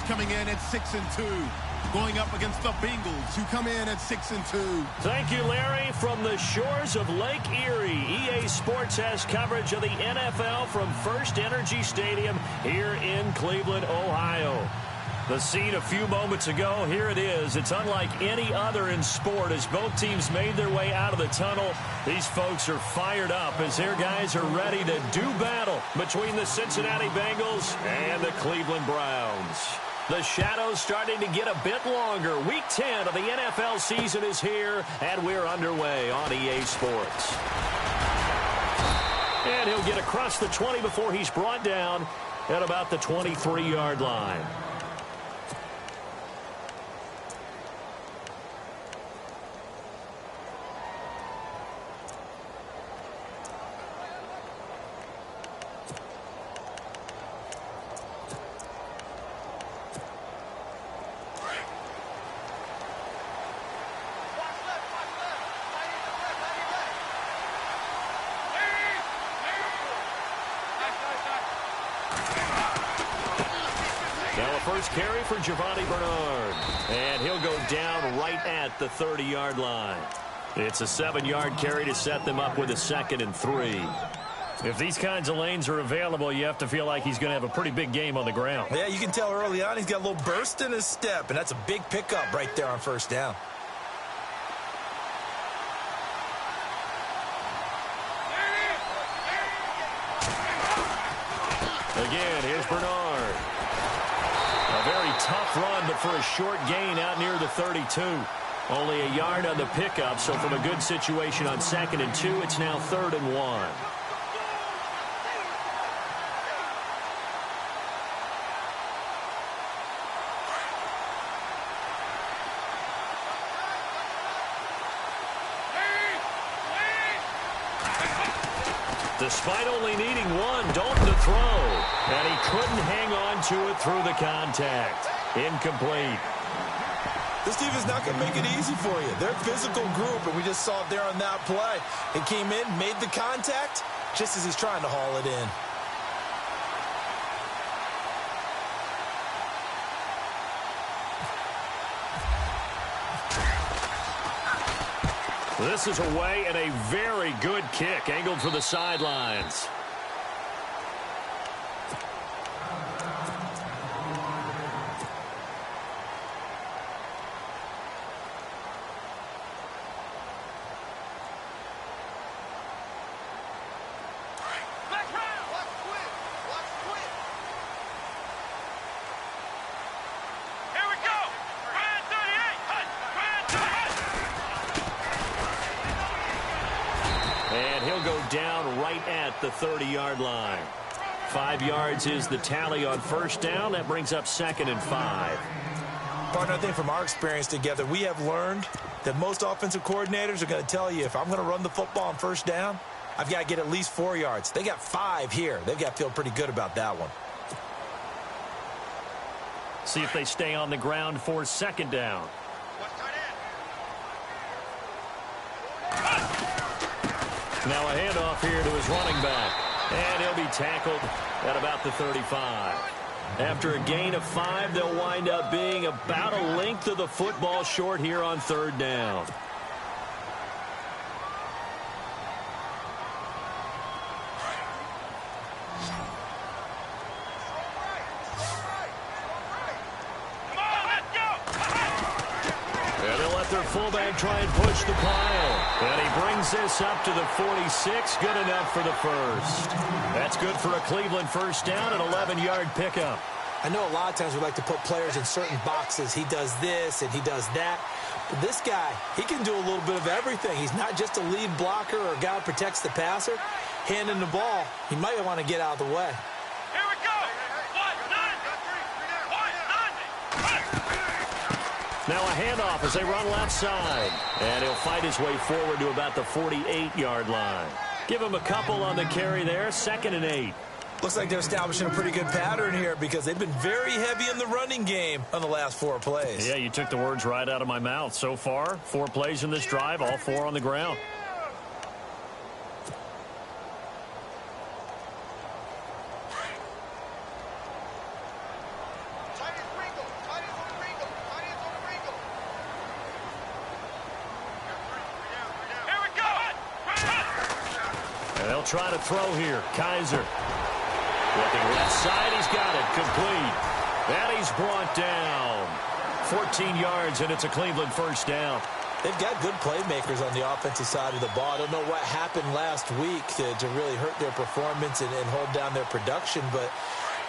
coming in at 6-2. Going up against the Bengals, who come in at 6-2. Thank you, Larry. From the shores of Lake Erie, EA Sports has coverage of the NFL from First Energy Stadium here in Cleveland, Ohio. The scene a few moments ago, here it is. It's unlike any other in sport as both teams made their way out of the tunnel. These folks are fired up as their guys are ready to do battle between the Cincinnati Bengals and the Cleveland Browns. The shadow's starting to get a bit longer. Week 10 of the NFL season is here, and we're underway on EA Sports. And he'll get across the 20 before he's brought down at about the 23-yard line. First carry for Giovanni Bernard, and he'll go down right at the 30-yard line. It's a 7-yard carry to set them up with a 2nd and 3. If these kinds of lanes are available, you have to feel like he's going to have a pretty big game on the ground. Yeah, you can tell early on he's got a little burst in his step, and that's a big pickup right there on first down. Again, here's Bernard. A very tough run, but for a short gain out near the 32. Only a yard on the pickup, so from a good situation on 2nd and 2, it's now 3rd and 1. Despite only needing one, Dalton to throw. And he couldn't hang on to it through the contact. Incomplete. This defense not going to make it easy for you. They're a physical group, and we just saw it there on that play. It came in, made the contact, just as he's trying to haul it in. This is away and a very good kick, angled for the sidelines. Down right at the 30-yard line. 5 yards is the tally on first down. That brings up 2nd and 5. Partner, I think from our experience together, we have learned that most offensive coordinators are going to tell you, if I'm going to run the football on first down, I've got to get at least 4 yards. They got 5 here. They've got to feel pretty good about that one. See if they stay on the ground for 2nd down. Now a handoff here to his running back. And he'll be tackled at about the 35. After a gain of 5, they'll wind up being about a length of the football short here on 3rd down. Fullback try and push the pile. And he brings this up to the 46. Good enough for the first. That's good for a Cleveland first down, an 11-yard pickup. I know a lot of times we like to put players in certain boxes. He does this and he does that. But this guy, he can do a little bit of everything. He's not just a lead blocker or a guy who protects the passer. Handing the ball, he might want to get out of the way. Here we go. Now a handoff as they run left side. And he'll fight his way forward to about the 48-yard line. Give him a couple on the carry there. 2nd and 8. Looks like they're establishing a pretty good pattern here because they've been very heavy in the running game on the last 4 plays. Yeah, you took the words right out of my mouth. So far, 4 plays in this drive, all 4 on the ground. They'll try to throw here. Kaiser. Looking left side. He's got it. Complete. And he's brought down. 14 yards, and it's a Cleveland first down. They've got good playmakers on the offensive side of the ball. I don't know what happened last week to really hurt their performance and hold down their production, but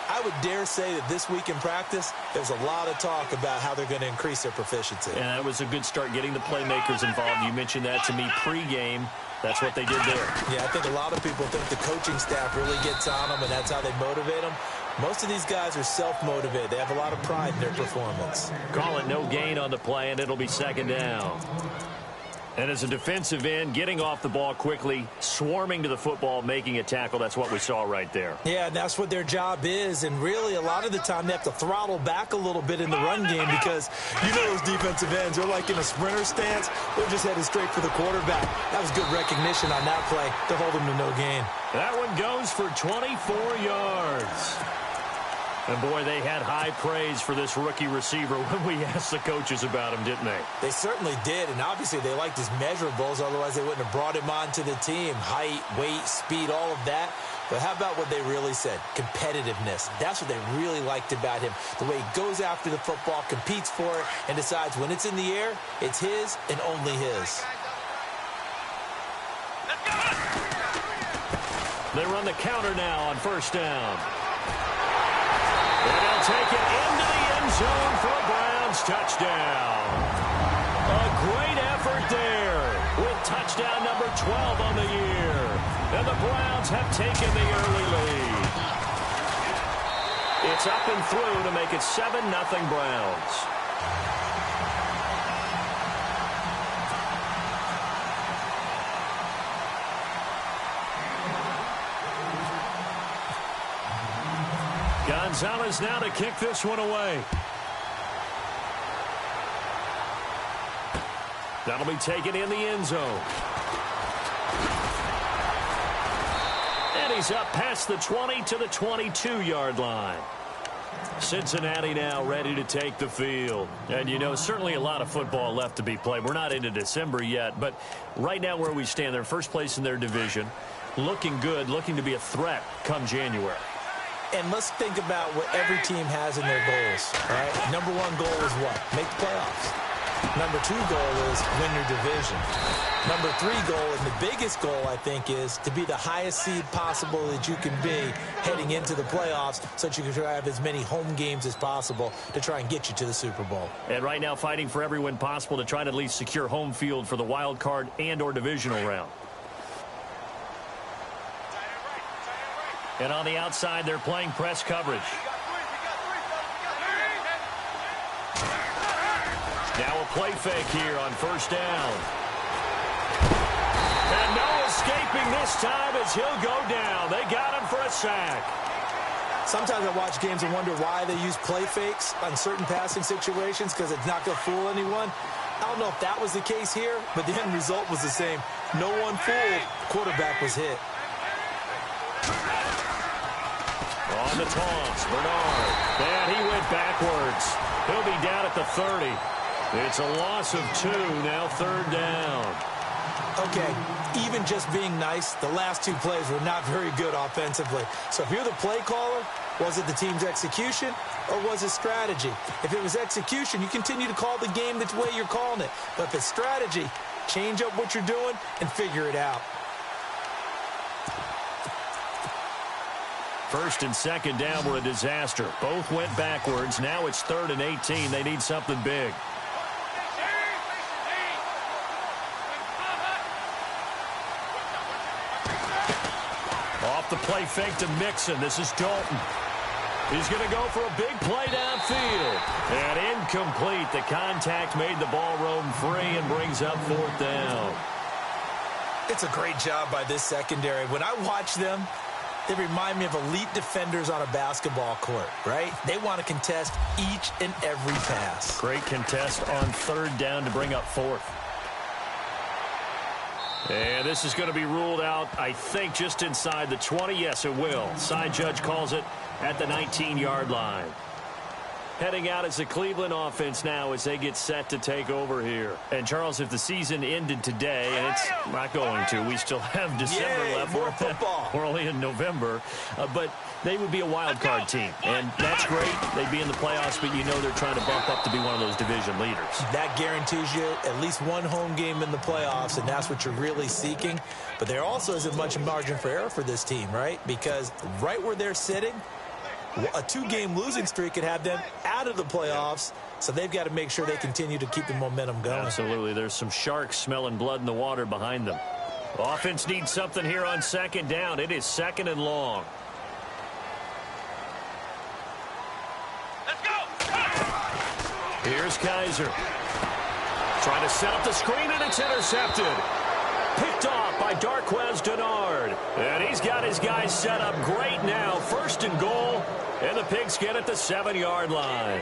I would dare say that this week in practice, there's a lot of talk about how they're going to increase their proficiency. And that was a good start getting the playmakers involved. You mentioned that to me pregame. That's what they did there. Yeah, I think a lot of people think the coaching staff really gets on them, and that's how they motivate them. Most of these guys are self-motivated. They have a lot of pride in their performance. Call it no gain on the play, and it'll be second down. And as a defensive end, getting off the ball quickly, swarming to the football, making a tackle, that's what we saw right there. Yeah, and that's what their job is. And really, a lot of the time, they have to throttle back a little bit in the run game because you know those defensive ends, they're like in a sprinter stance. They're just headed straight for the quarterback. That was good recognition on that play to hold them to no gain. That one goes for 24 yards. And, boy, they had high praise for this rookie receiver when we asked the coaches about him, didn't they? They certainly did, and obviously they liked his measurables. Otherwise, they wouldn't have brought him onto the team. Height, weight, speed, all of that. But how about what they really said? Competitiveness. That's what they really liked about him. The way he goes after the football, competes for it, and decides when it's in the air, it's his and only his. They run the counter now on first down. And they'll take it into the end zone for a Browns touchdown. A great effort there with touchdown number 12 on the year. And the Browns have taken the early lead. It's up and through to make it 7-0 Browns. Gonzalez now to kick this one away. That'll be taken in the end zone. And he's up past the 20 to the 22-yard line. Cincinnati now ready to take the field. And, you know, certainly a lot of football left to be played. We're not into December yet, but right now where we stand, they're first place in their division. Looking good, looking to be a threat come January. And let's think about what every team has in their goals, all right? Number one goal is what? Make the playoffs. Number two goal is win your division. Number three goal, and the biggest goal, I think, is to be the highest seed possible that you can be heading into the playoffs so that you can try to have as many home games as possible to try and get you to the Super Bowl. And right now fighting for every win possible to try to at least secure home field for the wild card and or divisional round. And on the outside, they're playing press coverage. Now a play fake here on first down. And no escaping this time as he'll go down. They got him for a sack. Sometimes I watch games and wonder why they use play fakes on certain passing situations because it's not going to fool anyone. I don't know if that was the case here, but the end result was the same. No one fooled. Quarterback was hit. On the toss, Bernard. And he went backwards. He'll be down at the 30. It's a loss of 2, now third down. Okay, even just being nice, the last two plays were not very good offensively. So if you're the play caller, was it the team's execution or was it strategy? If it was execution, you continue to call the game the way you're calling it. But if it's strategy, change up what you're doing and figure it out. First and second down were a disaster. Both went backwards. Now it's 3rd and 18. They need something big. Off the play fake to Mixon. This is Dalton. He's going to go for a big play downfield. And incomplete. The contact made the ball roam free and brings up 4th down. It's a great job by this secondary. When I watch them, they remind me of elite defenders on a basketball court, right? They want to contest each and every pass. Great contest on 3rd down to bring up 4th. And this is going to be ruled out, I think, just inside the 20. Yes, it will. Side judge calls it at the 19-yard line. heading out as the Cleveland offense now as they get set to take over here. And, Charles, if the season ended today, and it's not going to, we still have December left. More football. We're only in November. But they would be a wild card team, and that's great. They'd be in the playoffs, but you know they're trying to bump up to be one of those division leaders. That guarantees you at least one home game in the playoffs, and that's what you're really seeking. But there also isn't much margin for error for this team, right? Because right where they're sitting, a 2-game losing streak could have them out of the playoffs, so they've got to make sure they continue to keep the momentum going. Absolutely. There's some sharks smelling blood in the water behind them. Offense needs something here on second down. It is second and long. Let's go! Here's Kaiser. Trying to set up the screen, and it's intercepted. Picked off by Darquez Denard. And he's got his guys set up great now. First and goal, and the Pigskin at the 7-yard line.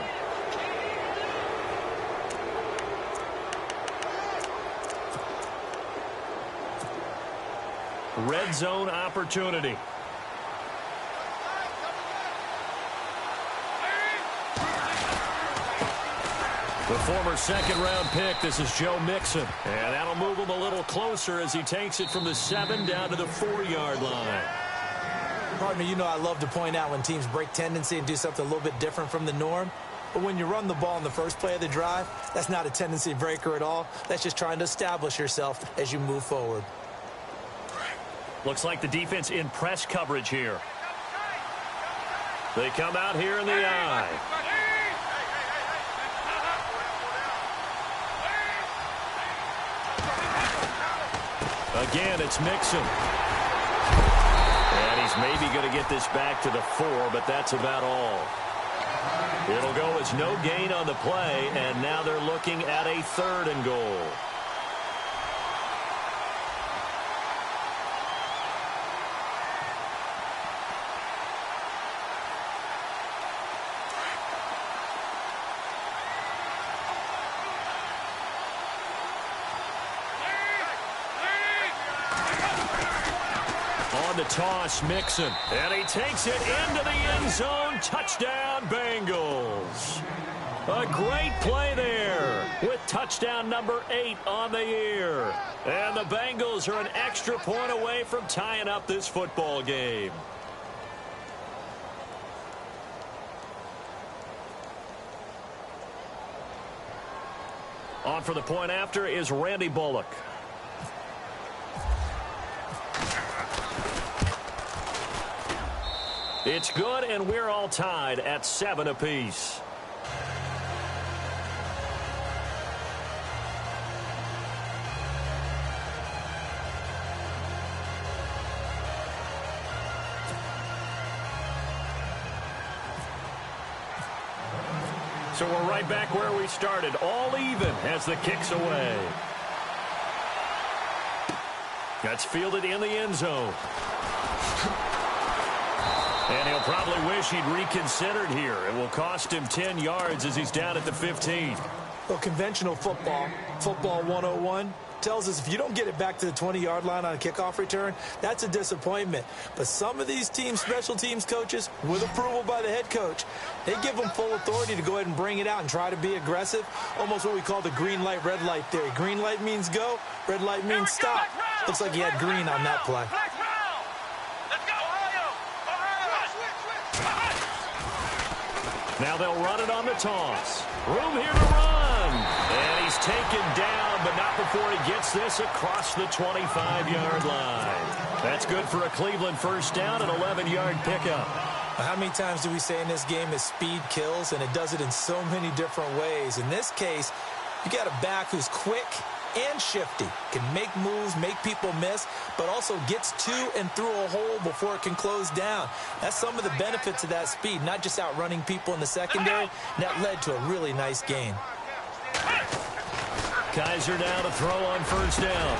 Red zone opportunity. The former second-round pick, this is Joe Mixon. And that'll move him a little closer as he takes it from the 7 down to the 4-yard line. Partner, you know I love to point out when teams break tendency and do something a little bit different from the norm. But when you run the ball in the first play of the drive, that's not a tendency breaker at all. That's just trying to establish yourself as you move forward. Looks like the defense in press coverage here. They come out here in the eye. Again, it's Mixon. And he's maybe going to get this back to the 4, but that's about all. It'll go as no gain on the play, and now they're looking at a 3rd and goal. The toss, Mixon, and he takes it into the end zone. Touchdown, Bengals. A great play there with touchdown number 8 on the year. And the Bengals are an extra point away from tying up this football game. On for the point after is Randy Bullock. It's good, and we're all tied at 7 apiece. So we're right back where we started, all even as the kick's away. That's fielded in the end zone. And he'll probably wish he'd reconsidered here. It will cost him 10 yards as he's down at the 15. Well, conventional football 101, tells us if you don't get it back to the 20-yard line on a kickoff return, that's a disappointment. But some of these teams, special teams coaches, with approval by the head coach, they give them full authority to go ahead and bring it out and try to be aggressive, almost what we call the green light, red light theory. Green light means go, red light means stop. Looks like he had green on that play. Now they'll run it on the toss. Room here to run. And he's taken down, but not before he gets this across the 25-yard line. That's good for a Cleveland first down, an 11-yard pickup. How many times do we say in this game is speed kills, and it does it in so many different ways. In this case, you got a back who's quick and shifty, can make moves, make people miss, but also gets to and through a hole before it can close down. That's some of the benefits of that speed, not just outrunning people in the secondary. That led to a really nice gain. Kaiser now to throw on first down.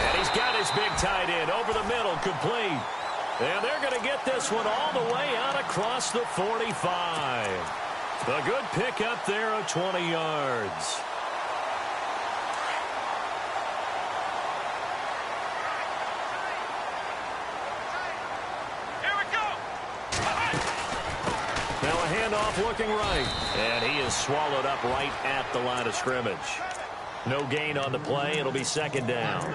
And he's got his big tight end over the middle, complete. And they're going to get this one all the way out across the 45. A good pickup there of 20 yards. off looking right. And he is swallowed up right at the line of scrimmage. No gain on the play. It'll be second down.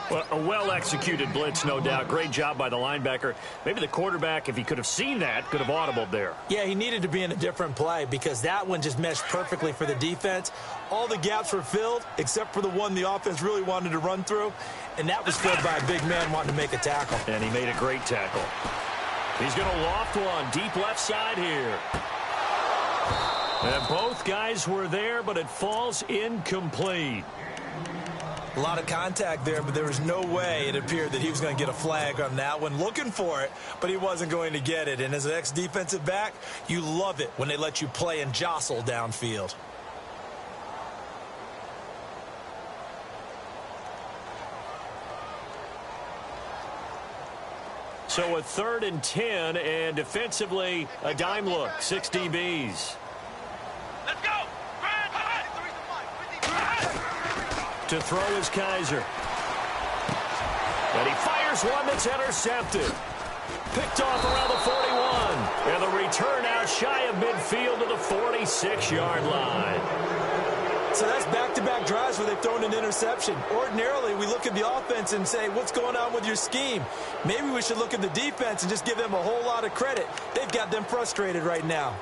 Well, a well-executed blitz, no doubt. Great job by the linebacker. Maybe the quarterback, if he could have seen that, could have audibled there. Yeah, he needed to be in a different play because that one just meshed perfectly for the defense. All the gaps were filled except for the one the offense really wanted to run through, and that was filled by a big man wanting to make a tackle. And he made a great tackle. He's going to loft one deep left side here. And both guys were there, but it falls incomplete. A lot of contact there, but there was no way it appeared that he was going to get a flag on that one. Looking for it, but he wasn't going to get it. And as an ex-defensive back, you love it when they let you play and jostle downfield. So a 3rd and 10, and defensively, a dime look, 6 DBs. Let's go! To throw is Kaiser. And he fires one that's intercepted. Picked off around the 41. And the return out shy of midfield to the 46-yard line. So that's back-to-back drives where they've thrown an interception. Ordinarily, we look at the offense and say, what's going on with your scheme? Maybe we should look at the defense and just give them a whole lot of credit. They've got them frustrated right now.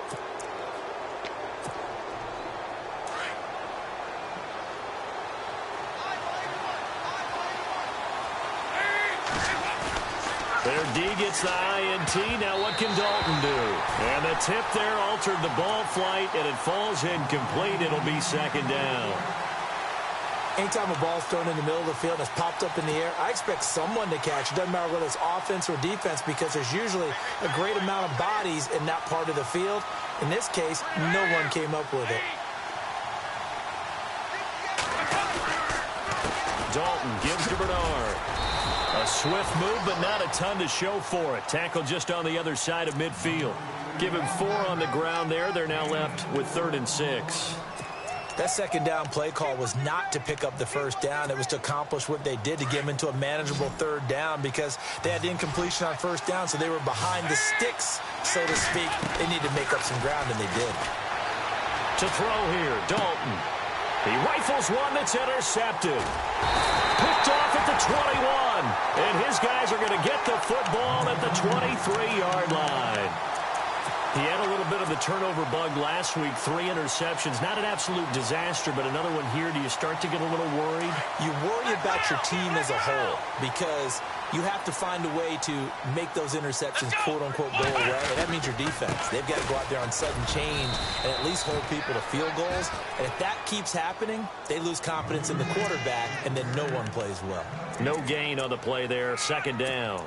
Their D gets the INT. Now what can Dalton do? And the tip there altered the ball flight, and it falls incomplete. It'll be second down. Anytime a ball's thrown in the middle of the field and it's popped up in the air, I expect someone to catch. It doesn't matter whether it's offense or defense because there's usually a great amount of bodies in that part of the field. In this case, no one came up with it. Dalton gives to Bernard. A swift move, but not a ton to show for it. Tackle just on the other side of midfield. Give him 4 on the ground there. They're now left with 3rd and 6. That second down play call was not to pick up the first down. It was to accomplish what they did to get them into a manageable 3rd down because they had incompletion on first down, so they were behind the sticks, so to speak. They needed to make up some ground, and they did. To throw here, Dalton. He rifles one that's intercepted. Picked off at the 21. And his guys are going to get the football at the 23-yard line. He had a little bit of the turnover bug last week. 3 interceptions. Not an absolute disaster, but another one here. Do you start to get a little worried? You worry about your team as a whole because you have to find a way to make those interceptions, quote-unquote, go away. And that means your defense. They've got to go out there on sudden change and at least hold people to field goals. And if that keeps happening, they lose confidence in the quarterback, and then no one plays well. No gain on the play there. Second down.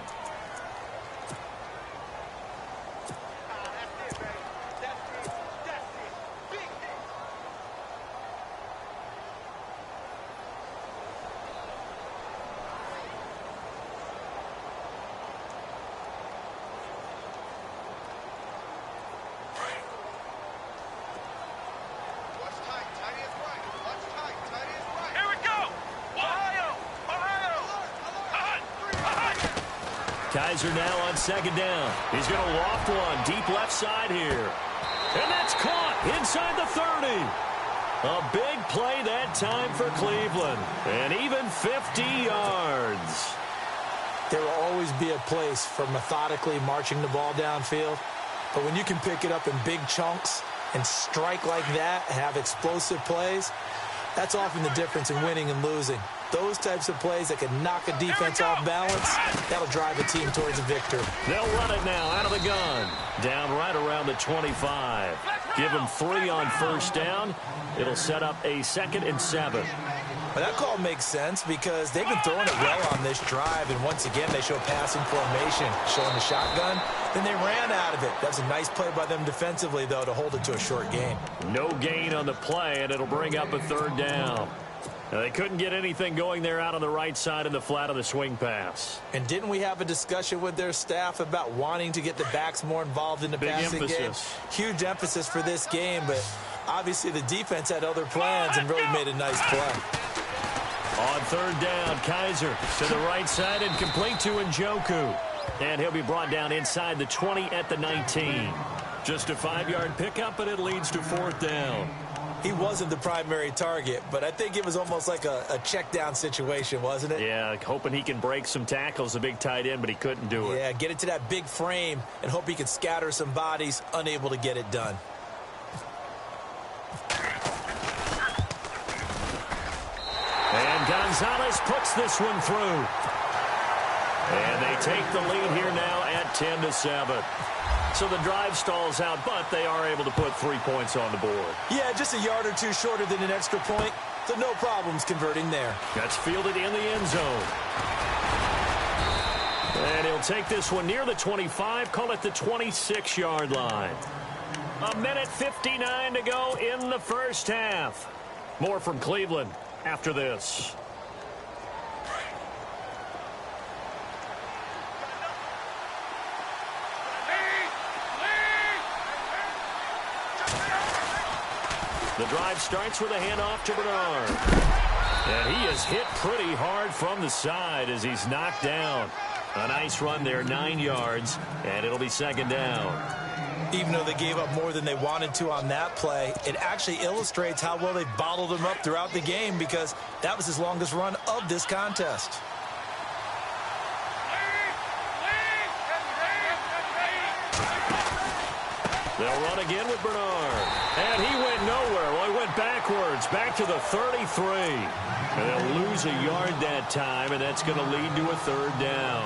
Kaiser now on second down. He's going to loft one deep left side here. And that's caught inside the 30. A big play that time for Cleveland. And even 50 yards. There will always be a place for methodically marching the ball downfield. But when you can pick it up in big chunks and strike like that and have explosive plays, that's often the difference in winning and losing. Those types of plays that can knock a defense off balance, that'll drive a team towards a victory. They'll run it now out of the gun. Down right around the 25. Give them 3 on first down. It'll set up a 2nd and 7. But that call makes sense because they've been throwing it well on this drive, and once again they show passing formation, showing the shotgun. Then they ran out of it. That's a nice play by them defensively, though, to hold it to a short gain. No gain on the play, and it'll bring up a 3rd down. Now, they couldn't get anything going there out on the right side of the flat of the swing pass. And didn't we have a discussion with their staff about wanting to get the backs more involved in the passing game? Huge emphasis for this game, but obviously the defense had other plans and really made a nice play. On 3rd down, Kaiser to the right side and complete to Njoku. And he'll be brought down inside the 20 at the 19. Just a 5-yard pickup, and it leads to 4th down. He wasn't the primary target, but I think it was almost like a check down situation, wasn't it? Yeah, hoping he can break some tackles, a big tight end, but he couldn't do it. Yeah, get it to that big frame and hope he can scatter some bodies, unable to get it done. And Gonzalez puts this one through. And they take the lead here now at 10-7. So the drive stalls out, but they are able to put 3 points on the board. Yeah, just a yard or two shorter than an extra point, so no problems converting there. That's fielded in the end zone. And he'll take this one near the 25, call it the 26-yard line. 1:59 to go in the first half. More from Cleveland after this. The drive starts with a handoff to Bernard. And he is hit pretty hard from the side as he's knocked down. A nice run there, 9 yards, and it'll be 2nd down. Even though they gave up more than they wanted to on that play, it actually illustrates how well they bottled him up throughout the game because that was his longest run of this contest. They'll run again with Bernard. And he went nowhere. Well, he went backwards, back to the 33. And they'll lose a yard that time, and that's going to lead to a 3rd down.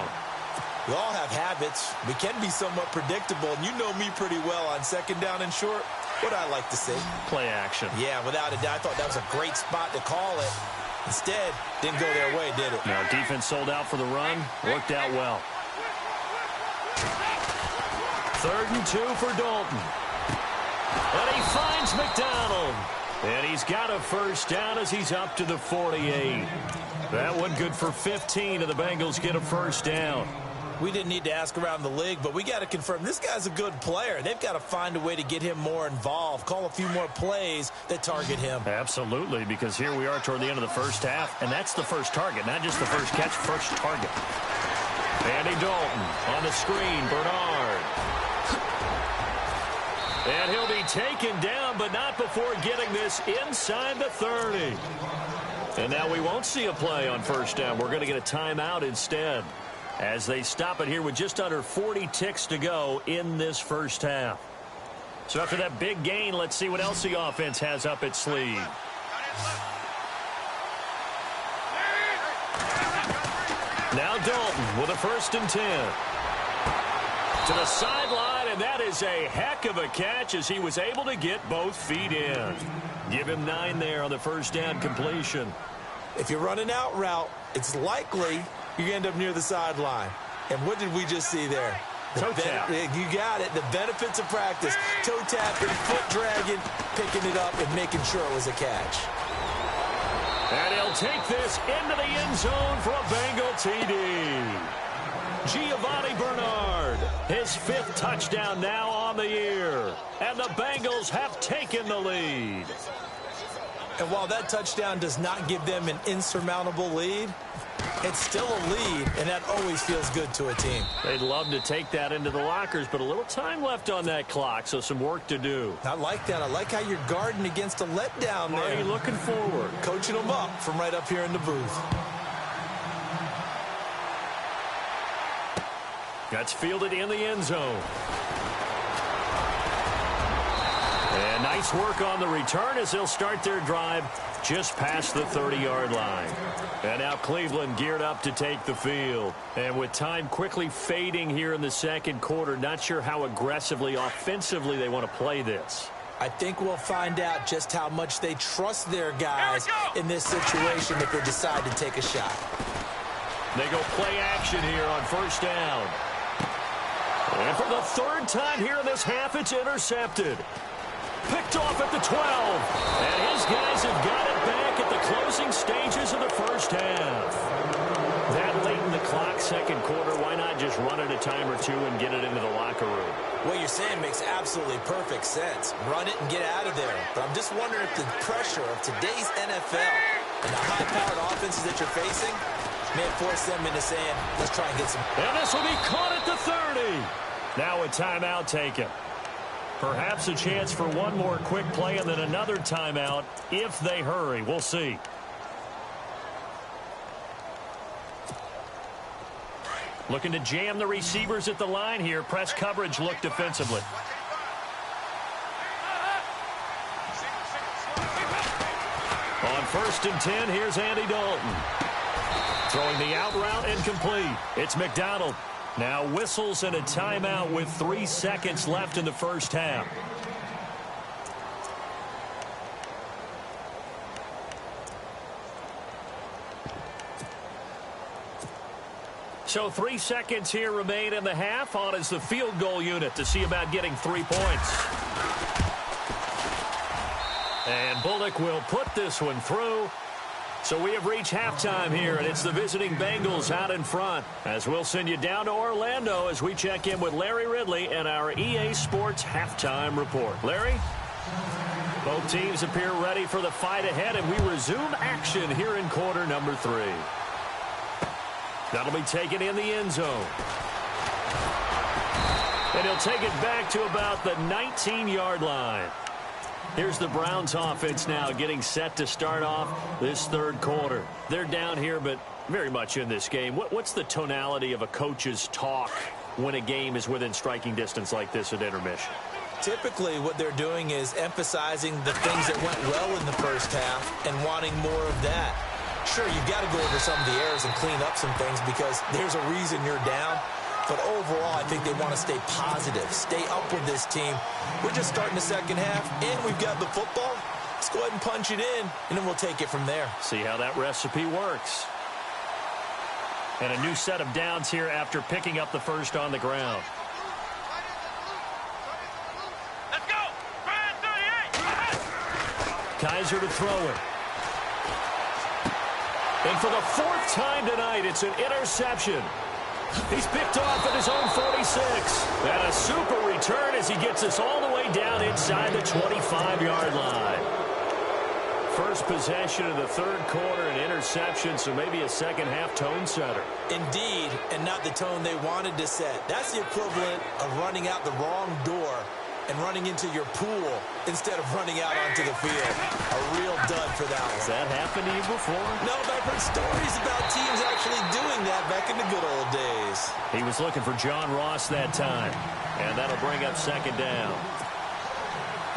We all have habits. We can be somewhat predictable, and you know me pretty well on 2nd down and short. What I like to see. Play action. Yeah, without a doubt. I thought that was a great spot to call it. Instead, didn't go their way, did it? Now, defense sold out for the run. Worked out well. 3rd and 2 for Dalton. And he finds McDonald. And he's got a 1st down as he's up to the 48. That one good for 15, and the Bengals get a 1st down. We didn't need to ask around the league, but we got to confirm this guy's a good player. They've got to find a way to get him more involved, call a few more plays that target him. Absolutely, because here we are toward the end of the first half, and that's the first target, not just the first catch, first target. Andy Dalton on the screen, Bernard. And he'll be taken down, but not before getting this inside the 30. And now we won't see a play on 1st down. We're going to get a timeout instead as they stop it here with just under 40 ticks to go in this first half. So after that big gain, let's see what else the offense has up its sleeve. Now Dalton with a 1st and 10. To the sideline, and that is a heck of a catch as he was able to get both feet in. Give him 9 there on the 1st down completion. If you're running out route, it's likely you end up near the sideline. And what did we just see there? Toe tap. You got it. The benefits of practice. Toe tapping, foot dragging, picking it up, and making sure it was a catch. And he'll take this into the end zone for a Bengal TD. Giovanni Bernard, his 5th touchdown now on the year. And the Bengals have taken the lead. And while that touchdown does not give them an insurmountable lead, it's still a lead, and that always feels good to a team. They'd love to take that into the lockers, but a little time left on that clock, so some work to do. I like that. I like how you're guarding against a letdown there. Already looking forward. Coaching them up from right up here in the booth. That's fielded in the end zone. And nice work on the return as they'll start their drive just past the 30-yard line. And now Cleveland geared up to take the field. And with time quickly fading here in the 2nd quarter, not sure how aggressively, offensively they want to play this. I think we'll find out just how much they trust their guys in this situation if they decide to take a shot. They go play action here on 1st down. And for the 3rd time here in this half, it's intercepted. Picked off at the 12. And his guys have got it back at the closing stages of the first half. That late in the clock, 2nd quarter, why not just run it a time or two and get it into the locker room? What you're saying makes absolutely perfect sense. Run it and get out of there. But I'm just wondering if the pressure of today's NFL and the high-powered offenses that you're facing may force them into saying, let's try and get some. And this will be caught at the 30. Now a timeout taken. Perhaps a chance for one more quick play and then another timeout if they hurry. We'll see. Looking to jam the receivers at the line here. Press coverage look defensively. On 1st and 10, here's Andy Dalton. Throwing the out route incomplete. It's McDonald. Now whistles and a timeout with 3 seconds left in the first half. So 3 seconds here remain in the half. On is the field goal unit to see about getting 3 points. And Bullock will put this one through. So we have reached halftime here, and it's the visiting Bengals out in front. As we'll send you down to Orlando as we check in with Larry Ridley and our EA Sports halftime report. Larry? Both teams appear ready for the fight ahead, and we resume action here in quarter number 3. That'll be taken in the end zone. And he'll take it back to about the 19-yard line. Here's the Browns offense now getting set to start off this third quarter. They're down here, but very much in this game. What's the tonality of a coach's talk when a game is within striking distance like this at intermission? Typically, what they're doing is emphasizing the things that went well in the first half and wanting more of that. Sure, you've got to go over some of the errors and clean up some things because there's a reason you're down. But overall, I think they want to stay positive, stay up with this team. We're just starting the second half, and we've got the football. Let's go ahead and punch it in, and then we'll take it from there. See how that recipe works. And a new set of downs here after picking up the first on the ground. Let's go! Brand 38! Kaiser to throw it. And for the 4th time tonight, it's an interception. He's picked off at his own 46. And a super return as he gets us all the way down inside the 25-yard line. First possession of the third quarter, an interception, so maybe a second-half tone setter. Indeed, and not the tone they wanted to set. That's the equivalent of running out the wrong door and running into your pool instead of running out onto the field. A real dud for that one. Has that happened to you before? No, but I've heard stories about teams actually doing that back in the good old days. He was looking for John Ross that time, and that'll bring up second down.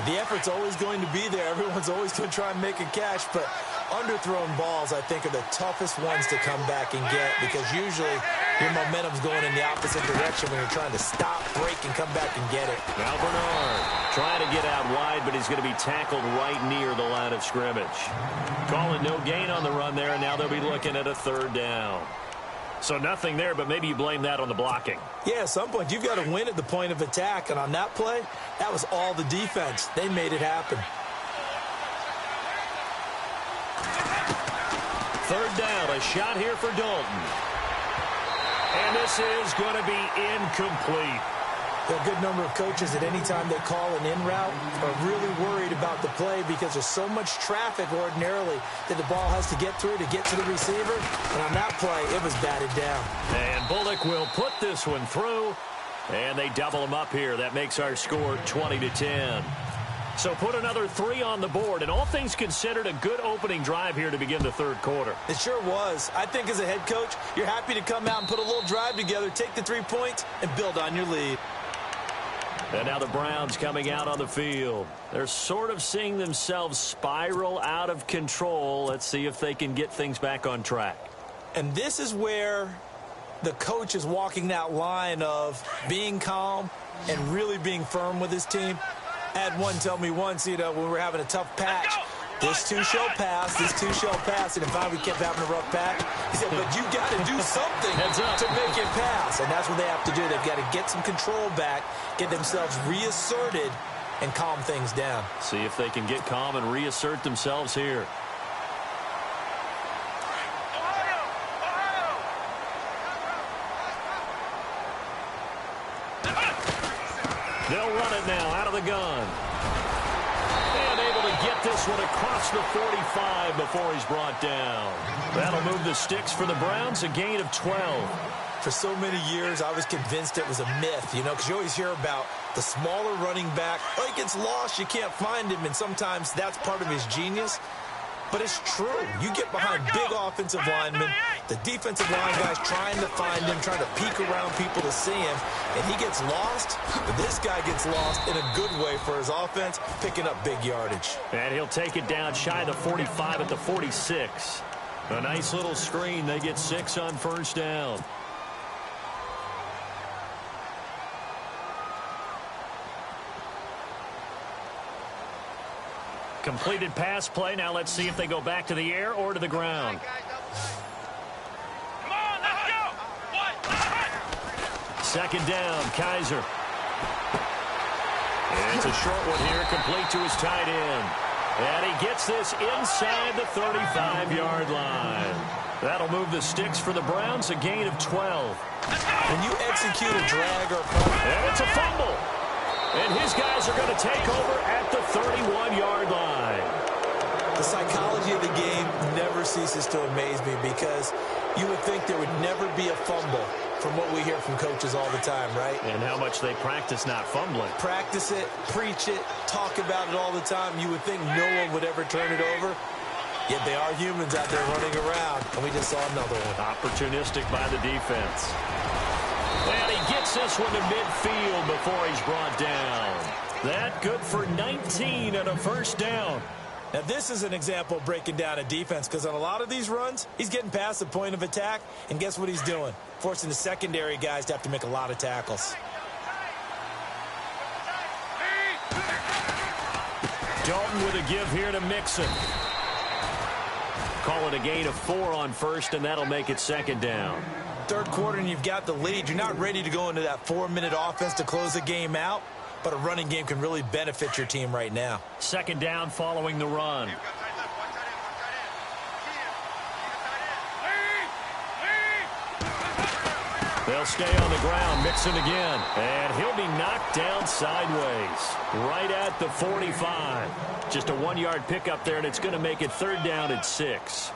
The effort's always going to be there. Everyone's always going to try and make a catch, but underthrown balls, I think, are the toughest ones to come back and get because usually your momentum's going in the opposite direction when you're trying to stop, break, and come back and get it. Now Bernard trying to get out wide, but he's going to be tackled right near the line of scrimmage. Calling no gain on the run there, and now they'll be looking at a third down. So nothing there, but maybe you blame that on the blocking. Yeah, at some point, you've got to win at the point of attack. And on that play, that was all the defense. They made it happen. Third down, a shot here for Dalton. And this is going to be incomplete. A good number of coaches at any time they call an in route are really worried about the play because there's so much traffic ordinarily that the ball has to get through to get to the receiver. And on that play, it was batted down. And Bullock will put this one through. And they double him up here. That makes our score 20-10. So put another 3 on the board. And all things considered, a good opening drive here to begin the third quarter. It sure was. I think as a head coach, you're happy to come out and put a little drive together, take the 3 points, and build on your lead. And now the Browns coming out on the field. They're sort of seeing themselves spiral out of control. Let's see if they can get things back on track. And this is where the coach is walking that line of being calm and really being firm with his team. I had one tell me once, when we were having a tough patch, this too shall pass, this too shall pass. And if we kept having a rough patch, he said, but you got to do something to make it pass. And that's what they have to do. They've got to get some control back, get themselves reasserted, and calm things down. See if they can get calm and reassert themselves here. They'll run it now out of the gun. And able to get this one across the 45 before he's brought down. That'll move the sticks for the Browns, a gain of 12. For so many years, I was convinced it was a myth, you know, because you always hear about the smaller running back. Oh, he gets lost, you can't find him, and sometimes that's part of his genius. But it's true. You get behind big offensive linemen, the defensive line guys trying to find him, trying to peek around people to see him, and he gets lost. But this guy gets lost in a good way for his offense, picking up big yardage. And he'll take it down shy of the 45 at the 46. A nice little screen. They get 6 on first down. Completed pass play. Now let's see if they go back to the air or to the ground. Come on, let's go. Second down, Kaiser. And it's a short one here, complete to his tight end. And he gets this inside the 35-yard line. That'll move the sticks for the Browns, a gain of 12. When you execute a drag or punt, And it's a fumble. And his guys are going to take over at the 31-yard line. the psychology of the game never ceases to amaze me, because you would think there would never be a fumble from what we hear from coaches all the time, right? And how much they practice not fumbling. Practice it, preach it, talk about it all the time. You would think no one would ever turn it over. Yet they are humans out there running around, and we just saw another one. Opportunistic by the defense. And he gets this one to midfield before he's brought down. That good for 19 and a first down. Now, this is an example of breaking down a defense, because on a lot of these runs, he's getting past the point of attack, and guess what he's doing? Forcing the secondary guys to have to make a lot of tackles. Dalton with a give here to Mixon. Call it a gain of 4 on first, and that'll make it second down. Third quarter, and you've got the lead. You're not ready to go into that 4-minute offense to close the game out, but a running game can really benefit your team right now. Second down following the run. They'll stay on the ground. Mixon again. And he'll be knocked down sideways. Right at the 45. Just a 1-yard pickup there, and it's going to make it third down at 6.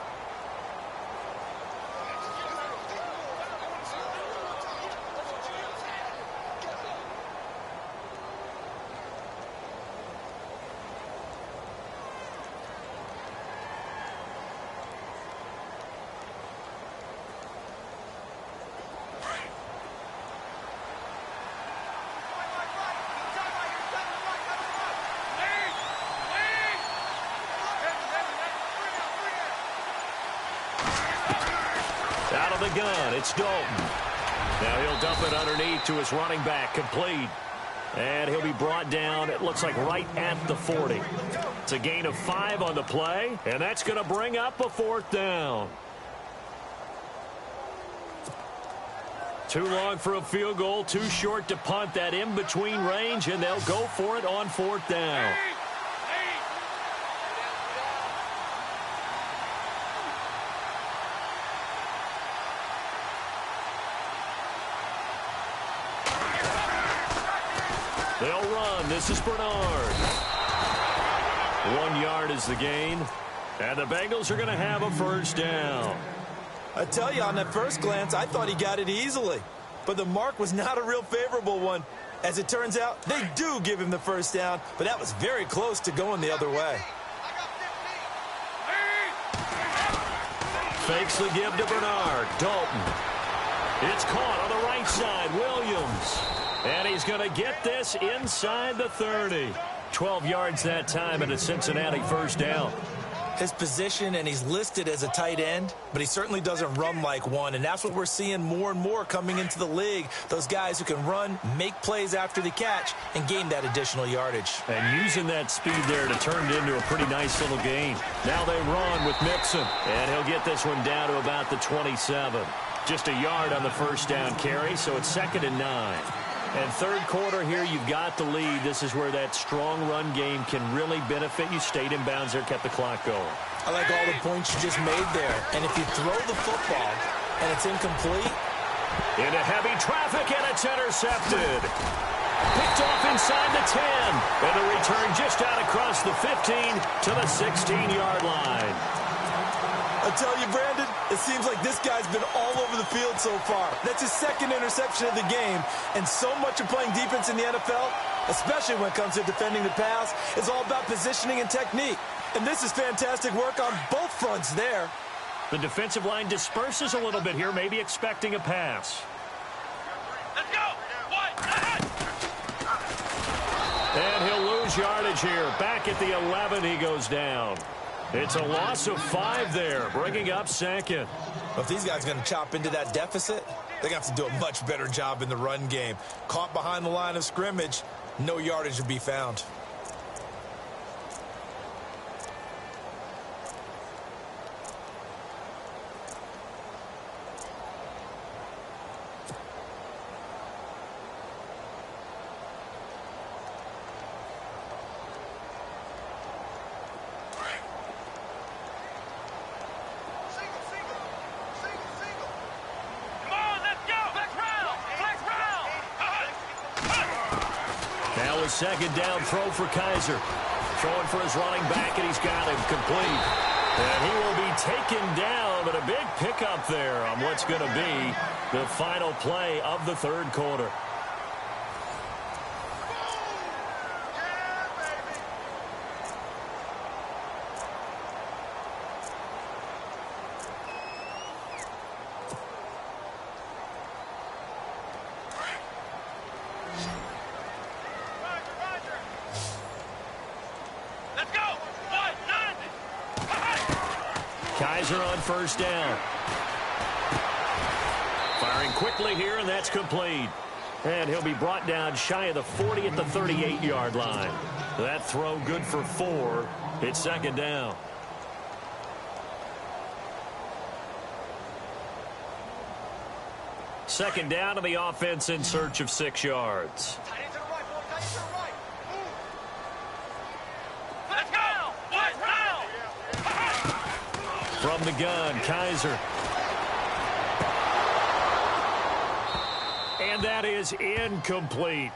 Out of the gun, it's Dalton. Now he'll dump it underneath to his running back, complete. And he'll be brought down, it looks like right at the 40. It's a gain of 5 on the play, and that's going to bring up a fourth down. Too long for a field goal, too short to punt. That in-between range, and they'll go for it on fourth down. They'll run. This is Bernard. 1 yard is the gain. And the Bengals are going to have a first down. I tell you, on that first glance, I thought he got it easily. But the mark was not a real favorable one. As it turns out, they do give him the first down, but that was very close to going the other way. Fakes the give to Bernard. Dalton. It's caught on the right side. Williams. And he's going to get this inside the 30. 12 yards that time, and a Cincinnati first down. His position, and he's listed as a tight end, but he certainly doesn't run like one, and that's what we're seeing more and more coming into the league. Those guys who can run, make plays after the catch, and gain that additional yardage. And using that speed there to turn it into a pretty nice little gain. Now they run with Mixon, and he'll get this one down to about the 27. Just a yard on the first down carry, so it's 2nd and 9. And third quarter here, you've got the lead. This is where that strong run game can really benefit you. Stayed in bounds there, kept the clock going. I like all the points you just made there. And if you throw the football and it's incomplete. Into heavy traffic, and it's intercepted. Picked off inside the 10. And the return just out across the 15 to the 16-yard line. I tell you, Brandon, it seems like this guy's been all over the field so far. That's his second interception of the game, and so much of playing defense in the NFL, especially when it comes to defending the pass, is all about positioning and technique. And this is fantastic work on both fronts there. The defensive line disperses a little bit here, maybe expecting a pass. Let's go. And he'll lose yardage here. Back at the 11, he goes down. It's a loss of 5 there, bringing up second. Well, if these guys are going to chop into that deficit, they're going to have to do a much better job in the run game. Caught behind the line of scrimmage, no yardage to be found. Second down throw for Kaiser. Throwing for his running back, and he's got him complete. And he will be taken down, but a big pickup there on what's going to be the final play of the third quarter. Kaiser on first down. Firing quickly here, and that's complete. And he'll be brought down shy of the 40 at the 38-yard line. That throw good for 4. It's second down. Second down to the offense in search of 6 yards. From the gun, Kaiser. And that is incomplete.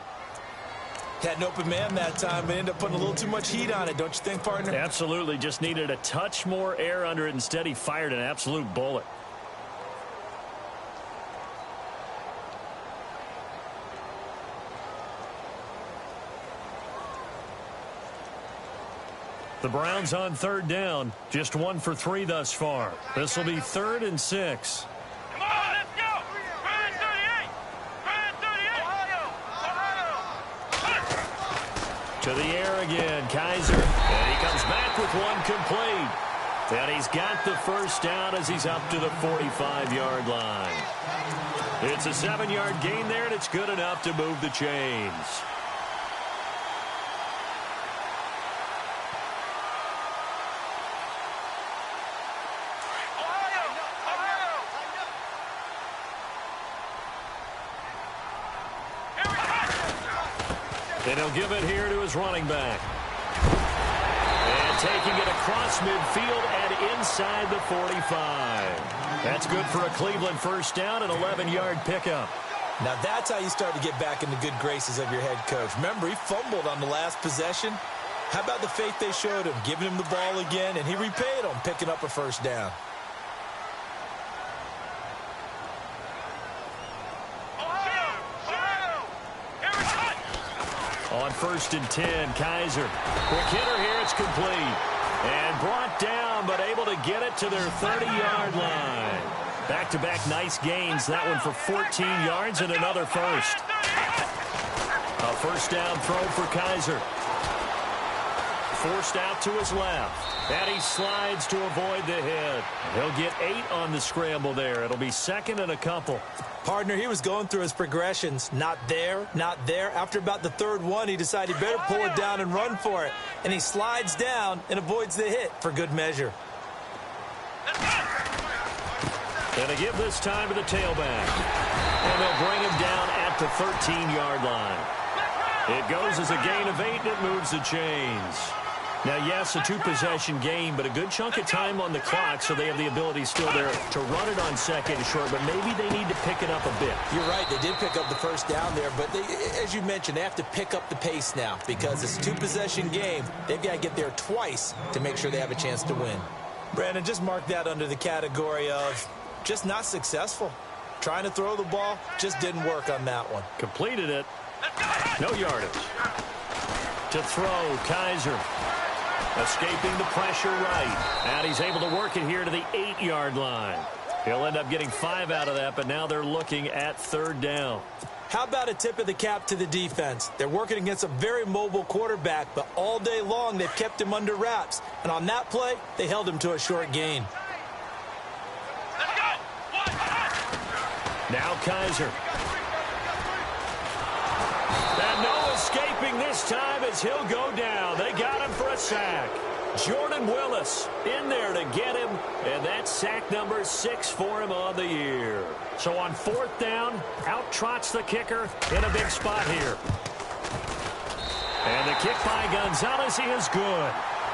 Had an open man that time, but ended up putting a little too much heat on it, don't you think, partner? Absolutely. Just needed a touch more air under it. Instead, he fired an absolute bullet. The Browns on third down. Just 1 for 3 thus far. This will be 3rd and 6. Come on, let's go. Brand 38. Brand 38. Ohio. To the air again, Kaiser. And he comes back with one complete. And he's got the first down as he's up to the 45-yard line. It's a 7-yard gain there, and it's good enough to move the chains. And he'll give it here to his running back. And taking it across midfield and inside the 45. That's good for a Cleveland first down, an 11-yard pickup. Now that's how you start to get back in the good graces of your head coach. Remember, he fumbled on the last possession. How about the faith they showed him, giving him the ball again, and he repaid them, picking up a first down. On 1st and 10, Kaiser. Quick hitter here, it's complete. And brought down, but able to get it to their 30-yard line. Back-to-back nice gains. That one for 14 yards and another first. A first down throw for Kaiser. Forced out to his left. And he slides to avoid the hit. He'll get 8 on the scramble there. It'll be 2nd and a couple. Partner, he was going through his progressions. Not there, not there. After about the 3rd one, he decided he better pull it down and run for it. And he slides down and avoids the hit for good measure. And a give this time to the tailback. And they'll bring him down at the 13-yard line. It goes as a gain of 8, and it moves the chains. Now, yes, a 2-possession game, but a good chunk of time on the clock, so they have the ability still there to run it on 2nd and short, but maybe they need to pick it up a bit. You're right. They did pick up the first down there, but they, as you mentioned, they have to pick up the pace now because it's a 2-possession game. They've got to get there twice to make sure they have a chance to win. Brandon, just mark that under the category of just not successful. Trying to throw the ball, just didn't work on that one. Completed it. No yardage. To throw, Kaiser. Escaping the pressure right. And he's able to work it here to the 8-yard line. He'll end up getting 5 out of that, but now they're looking at 3rd down. How about a tip of the cap to the defense? They're working against a very mobile quarterback, but all day long they've kept him under wraps. And on that play, they held him to a short gain. Now Kaiser. And no escaping this time as he'll go down. They got him for a sack. Jordan Willis in there to get him, and that's sack number 6 for him on the year. So on 4th down, out trots the kicker in a big spot here. And the kick by Gonzalez is good.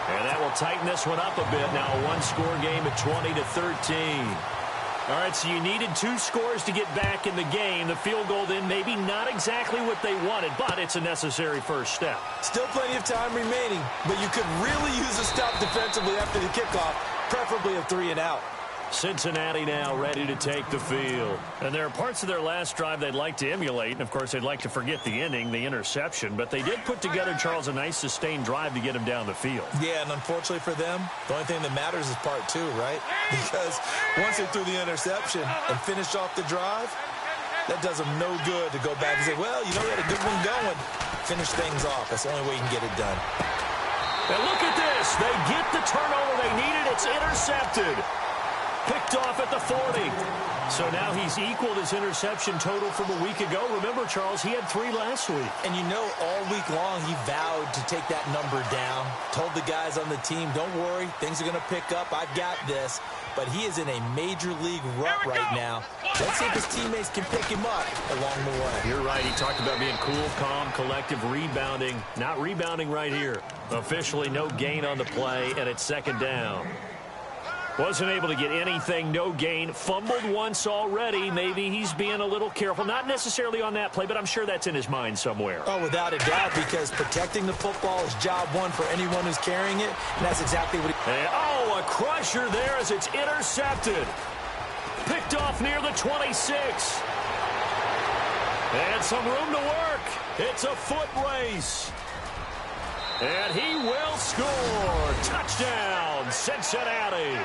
And that will tighten this one up a bit. Now a one-score game at 20-13. All right, so you needed 2 scores to get back in the game. The field goal then maybe not exactly what they wanted, but it's a necessary first step. Still plenty of time remaining, but you could really use a stop defensively after the kickoff, preferably a 3-and-out. Cincinnati now ready to take the field. And there are parts of their last drive they'd like to emulate. And, of course, they'd like to forget the ending, the interception. But they did put together, Charles, a nice sustained drive to get him down the field. Yeah, and unfortunately for them, the only thing that matters is part 2, right? Because once they threw the interception and finished off the drive, that does them no good to go back and say, well, you know, we had a good one going. Finish things off. That's the only way you can get it done. And look at this. They get the turnover they needed. It's intercepted. Picked off at the 40. So now he's equaled his interception total from a week ago. Remember, Charles, he had 3 last week. And you know, all week long he vowed to take that number down. Told the guys on the team, don't worry, things are going to pick up. I've got this. But he is in a major league rut right now. Let's see if his teammates can pick him up along the way. You're right. He talked about being cool, calm, collective, rebounding. Not rebounding right here. Officially no gain on the play, and it's 2nd down. Wasn't able to get anything, no gain. Fumbled once already. Maybe he's being a little careful. Not necessarily on that play, but I'm sure that's in his mind somewhere. Oh, without a doubt, because protecting the football is job 1 for anyone who's carrying it, and that's exactly what he... And, oh, a crusher there as it's intercepted. Picked off near the 26. And some room to work. It's a foot race. And he will score. Touchdown, Cincinnati.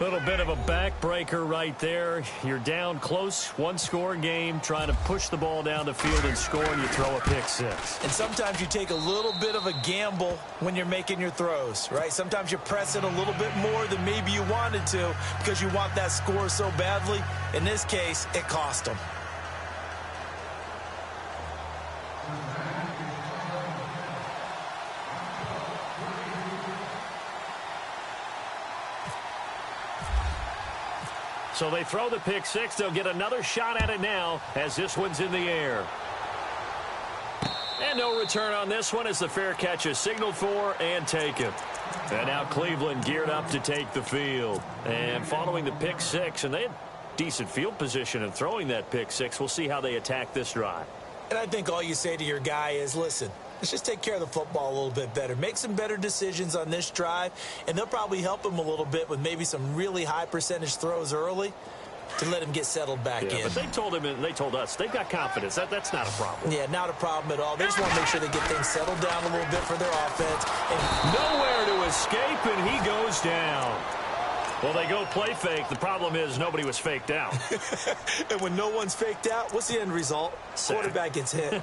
Little bit of a backbreaker right there. You're down close, 1-score game, trying to push the ball down the field and score, and you throw a pick 6. And sometimes you take a little bit of a gamble when you're making your throws, right? Sometimes you press it a little bit more than maybe you wanted to because you want that score so badly. In this case, it cost them. So they throw the pick 6. They'll get another shot at it now as this one's in the air. And no return on this one as the fair catch is signaled for and taken. And now Cleveland geared up to take the field. And following the pick 6, and they had decent field position in throwing that pick 6. We'll see how they attack this drive. And I think all you say to your guy is, listen, let's just take care of the football a little bit better. Make some better decisions on this drive, and they'll probably help him a little bit with maybe some really high percentage throws early to let him get settled back in. But they told him, and they told us, they've got confidence. That's not a problem. Yeah, not a problem at all. They just want to make sure they get things settled down a little bit for their offense. And nowhere to escape, and he goes down. Well, they go play fake. The problem is nobody was faked out. And when no one's faked out, what's the end result? Sack. Quarterback gets hit.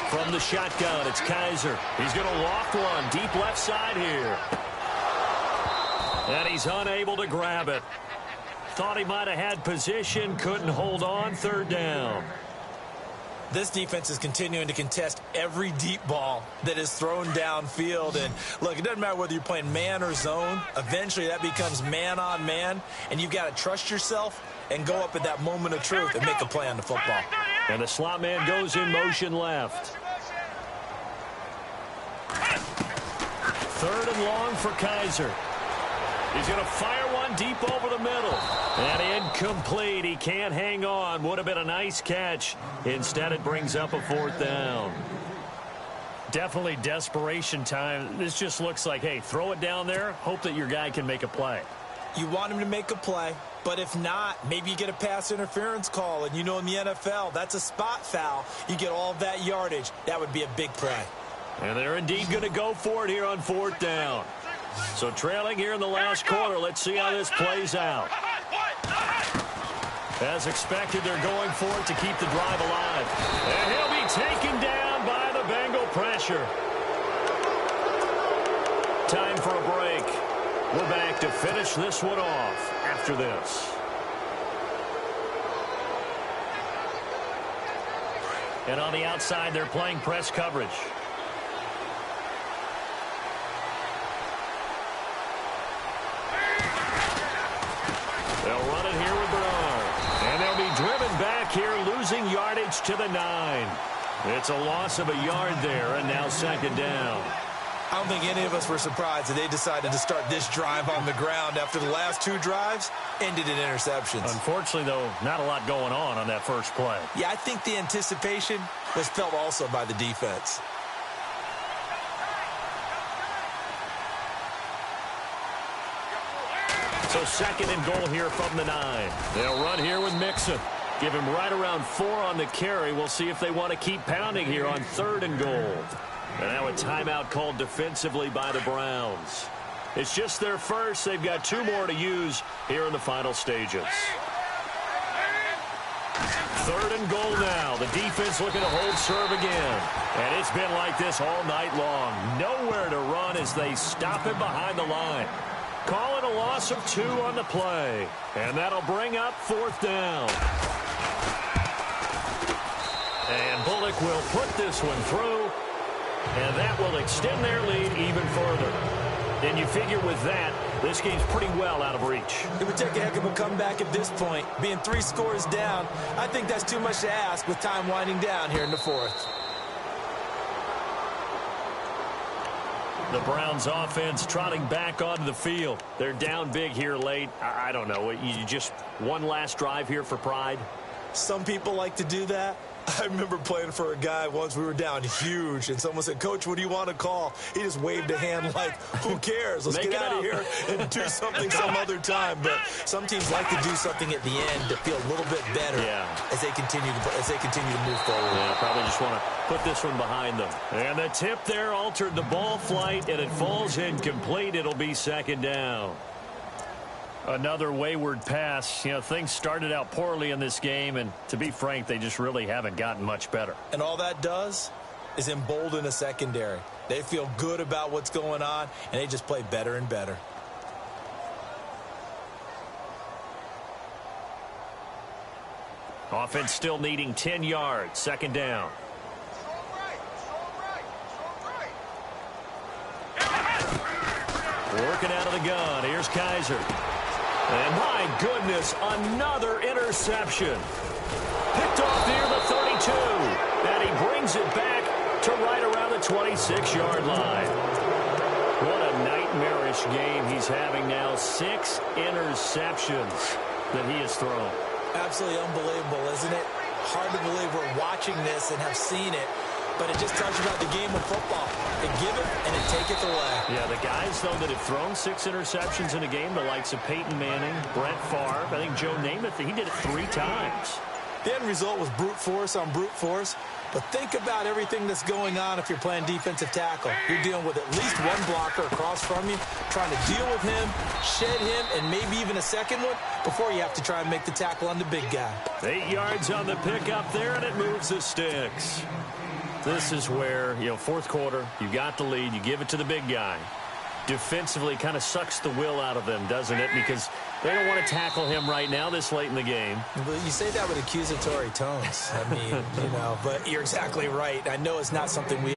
From the shotgun, it's Kaiser. He's going to loft one deep left side here. And he's unable to grab it. Thought he might have had position, couldn't hold on. 3rd down. This defense is continuing to contest every deep ball that is thrown downfield. And, look, it doesn't matter whether you're playing man or zone. Eventually, that becomes man-on-man, and you've got to trust yourself and go up at that moment of truth and make a play on the football. And the slot man goes in motion left. 3rd and long for Kaiser. He's going to fire one one deep over the middle. And incomplete. He can't hang on. Would have been a nice catch. Instead, it brings up a 4th down. Definitely desperation time. This just looks like, hey, throw it down there. Hope that your guy can make a play. You want him to make a play, but if not, maybe you get a pass interference call. And you know in the NFL, that's a spot foul. You get all that yardage. That would be a big play. And they're indeed going to go for it here on 4th down. So trailing here in the last quarter. Let's see how this plays out. As expected, they're going for it to keep the drive alive. And he'll be taken down by the Bengal pressure. Time for a break. We're back to finish this one off after this. And on the outside, they're playing press coverage. They'll run it here with Bernard. And they'll be driven back here, losing yardage to the 9. It's a loss of a yard there, and now 2nd down. I don't think any of us were surprised that they decided to start this drive on the ground after the last 2 drives ended in interceptions. Unfortunately, though, not a lot going on that first play. Yeah, I think the anticipation was felt also by the defense. So 2nd and goal here from the 9. They'll run here with Mixon. Give him right around 4 on the carry. We'll see if they want to keep pounding here on 3rd and goal. And now a timeout called defensively by the Browns. It's just their first. They've got 2 more to use here in the final stages. 3rd and goal now. The defense looking to hold serve again. And it's been like this all night long. Nowhere to run as they stop him behind the line. Call it a loss of 2 on the play. And that'll bring up 4th down. And Bullock will put this one through. And that will extend their lead even further. And you figure with that, this game's pretty well out of reach. It would take a heck of a comeback at this point. Being 3 scores down, I think that's too much to ask with time winding down here in the 4th. The Browns offense trotting back onto the field. They're down big here late. I don't know. You just one last drive here for pride? Some people like to do that. I remember playing for a guy once. We were down huge, and someone said, "Coach, what do you want to call?" He just waved a hand like, who cares? Let's get out of here and do something some other time. But some teams like to do something at the end to feel a little bit better as they continue to move forward. Yeah, probably just want to put this one behind them. And the tip there altered the ball flight, and it falls incomplete. It'll be 2nd down. Another wayward pass. You know, things started out poorly in this game, and to be frank, they just really haven't gotten much better. And all that does is embolden a secondary. They feel good about what's going on, and they just play better and better. Offense still needing 10 yards. 2nd down. Working out of the gun. Here's Kaiser. And my goodness, another interception. Picked off near the 32. And he brings it back to right around the 26-yard line. What a nightmarish game he's having now. 6 interceptions that he has thrown. Absolutely unbelievable, isn't it? Hard to believe we're watching this and have seen it. But it just tells you about the game of football. They give it and it taketh away. Yeah, the guys, though, that have thrown 6 interceptions in a game, the likes of Peyton Manning, Brett Favre, I think Joe Namath, he did it 3 times. The end result was brute force on brute force. But think about everything that's going on if you're playing defensive tackle. You're dealing with at least one blocker across from you, trying to deal with him, shed him, and maybe even a second one before you have to try and make the tackle on the big guy. 8 yards on the pickup there, and it moves the sticks. This is where, you know, 4th quarter, you got the lead, you give it to the big guy. Defensively kind of sucks the will out of them, doesn't it? Because they don't want to tackle him right now this late in the game. Well, you say that with accusatory tones. I mean, you know, but you're exactly right. I know it's not something we